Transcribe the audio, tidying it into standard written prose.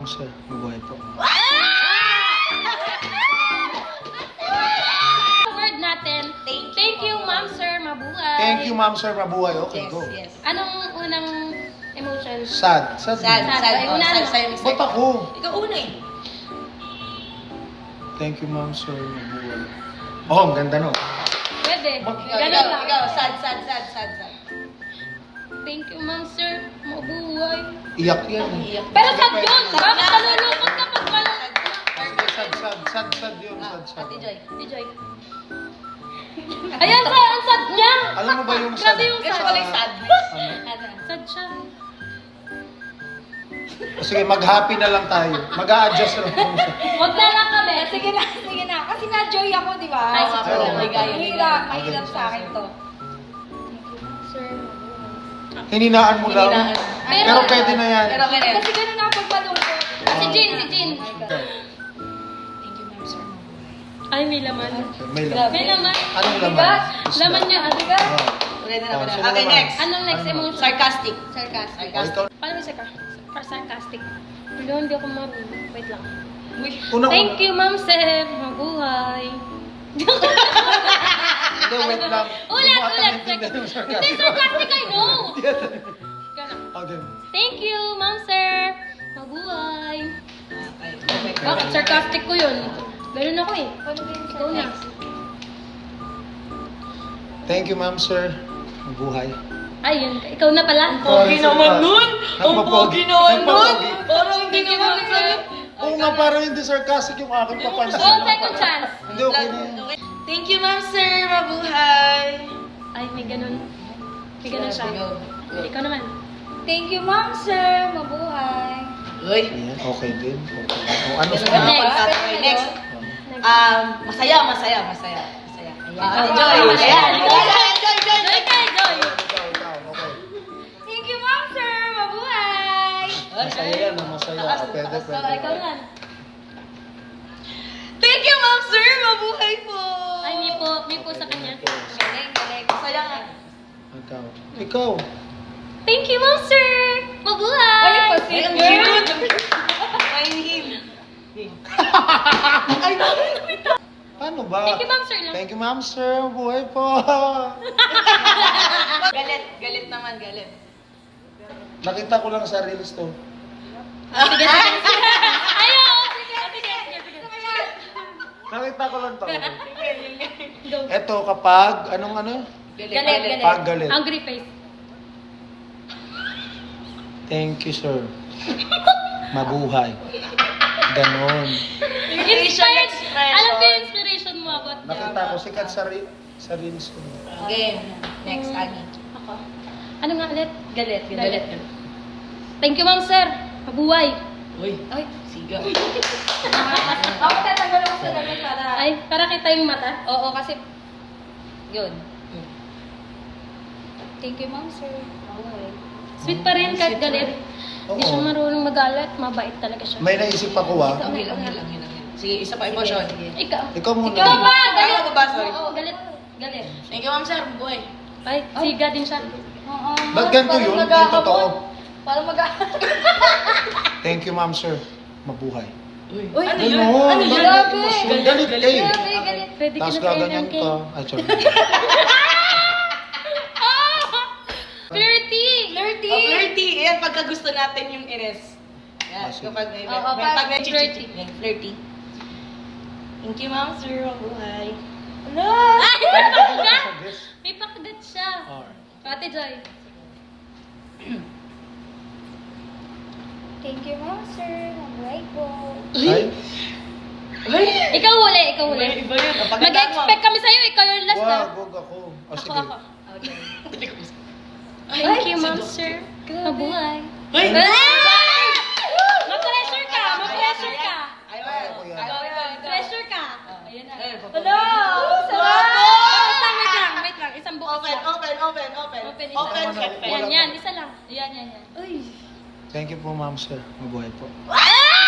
Sir, mabuhay po. Word natin. Thank you, ma'am, sir, mabuhay. Thank you, ma'am, sir, mabuhay. Okay, Yes, go. yes. Anong unang emotion? Sad. Sad. Sad, Sad. sad. Ay, Oh, una sad, na. sad, sad. Ba't ako? Ikaw una eh. Thank you, ma'am, sir, mabuhay. Oh, ang ganda no. Pwede. Ikaw, Ganun ikaw, lang. ikaw. Sad, sad, sad, sad, sad. Thank you, ma'am, sir, mabuhay. Iyak yan eh. Iyak. Pero sad yun. Bakit nalulungkot ka pag walang... Sad yun, sad. Ate Joy. Di Joy. Ayan, sa ang sad niya. Alam mo ba yung sad? Grabe yung Gusto sad. ko lang sadness. Ano? Sad siya. O, sige, mag-happy na lang tayo. Mag-a-adjust lang po siya. Huwag na lang kami. Sige na, sige na. Kasi na-joy ako, di ba? Ay, Oo, sige. Oo. ligaya, Mahirap, ligaya. mahirap sa akin to. Sir, Hininaan mo lang. Hininaan. Pero pwede na yan. Pero ganun. Kasi ganun ako pag malungkot. si Jean, si Jean. Thank you, ma'am, sir. Ay, may laman. May lang. May laman. Anong laman? Bigat. Laman niya, ano ba? Oh. Ulit na naman. sino Okay, naman? next. Anong next emotion? Sarcastic. Sarcastic. Oh, ikaw. Paano may sarcastic? Pero hindi ako marunong. Wait lang. Unang- Thank you, ma'am, sir. Mabuhay. Hindi, wait lang. Ulit, Hindi mo ata ulit. maintindihan yung Hindi, sarcasm. sarcastic, I know. Ganun. Okay. Thank you, ma'am, sir. Mabuhay. Okay, okay. Bakit sarcastic ko yun? Ganun ako eh. Ikaw na. Thank you, ma'am, sir. Mabuhay. Ay, yun. Ikaw na pala. Pogi naman nun! Ang pogi naman nun! Parang hindi Thank you, naman ma'am, sir. Oo nga, parang hindi sarcastic yung aking papansin. Oh, second chance. Hindi, okay na yun. Thank you, ma'am, sir. Mabuhay. Ay, may ganun. May ganun siya. Go. Ikaw naman. Thank you, ma'am, sir. Mabuhay. Uy. Ayan, okay din. Okay. O, ano Gusto sa ko na Next. pagkakay. Next. Masaya. Ayan. Oh, Enjoy. masaya. Ayan. Enjoy. Joy ka, Joy. Ikaw, okay. Thank you, ma'am, sir. Mabuhay. Masaya yan, masaya. Ah, pwede, Oh, pwede. ikaw naman. Thank you, ma'am, sir. Mabuhay po. Ay, may po sa kanya. Galing, galing. Masaya nga. Ikaw. Ikaw. Thank you, ma'am, sir. Mabuhay. Ay, Ay, ang pasit. cute. Ay, him. Ay, Paano ba? Thank you, ma'am, sir lang. Thank you, ma'am, sir. Buhay po. Galit. Galit naman, galit. Nakita ko lang sa reels to. Sige, sige, sige. Ayaw. Sige, sige, sige. Nakita ko lang to. Go. Eto, kapag, anong ano? Galit. Pag galit. Angry face. Thank you, sir. Mabuhay. Ganon. Inspired. expression. Alam ko yung inspiration mo about Nakita ko, sikat sa reels ko. Game. Next, Aggie. Ako. Ano nga ulit? Galit. Galit. Thank you, ma'am, sir. Mabuhay. Uy. Ay, siga. Ako tatanggal ako sa damit para... Ay, para kita yung mata. Oo, kasi... Yun. Thank you, ma'am, sir. Mabuhay. Sweet pa rin kahit galit. Hindi siya Oo. marunong magalit. Mabait talaga siya. May naisip ako Hilang. Sige, isa pa emotion. Ikaw. Ikaw muna. Ikaw ba? Galit. Ako ba, sorry. Oo, galit. Galit. Thank you, ma'am, sir. Buhay. Ay, siga din siya. Oo. Ba't ganito yun? Yung totoo. Parang Thank you, ma'am, sir. Mabuhay. Uy, Uy, ano ano yun? Ano? Ano yun? Grabe. Emosyon. Galit ka eh. Grabe, galit. Pwede Tapos ka na gaganyan kay ka. Ay, sorry. Flirty! Flirty. Oh, flirty. Yan, pagka gusto natin yung ines. Yan, Ah, sige. kapag may, Oo, pag may flirty. chichi. Yan, flirty. Thank you, ma'am, sir. Mabuhay. Ay, may pakagat! Sa this? May pakagat siya. Alright. Ate Joy. Thank you, ma'am, sir. Mabuhay po. Ay, Ay! Ikaw huli, ikaw huli. Iba yun. Ang pagkatama. Mag-expect kami sa'yo, ikaw yung last na. wag ako. O, Ako, sige. ako. Okay. Thank you, ma'am, sir. Mabuhay. Ay! Ah! Ma-pressure ka, ma-pressure ka. Ako yan. Pressure ka. Ayan na. Hello! Wait lang. Isang bukas Open, lang. open. Open, isa. Open, Wala. Yan, isa lang. Yan. Uy. Thank you po, ma'am, sir. Mabuhay po. Ah!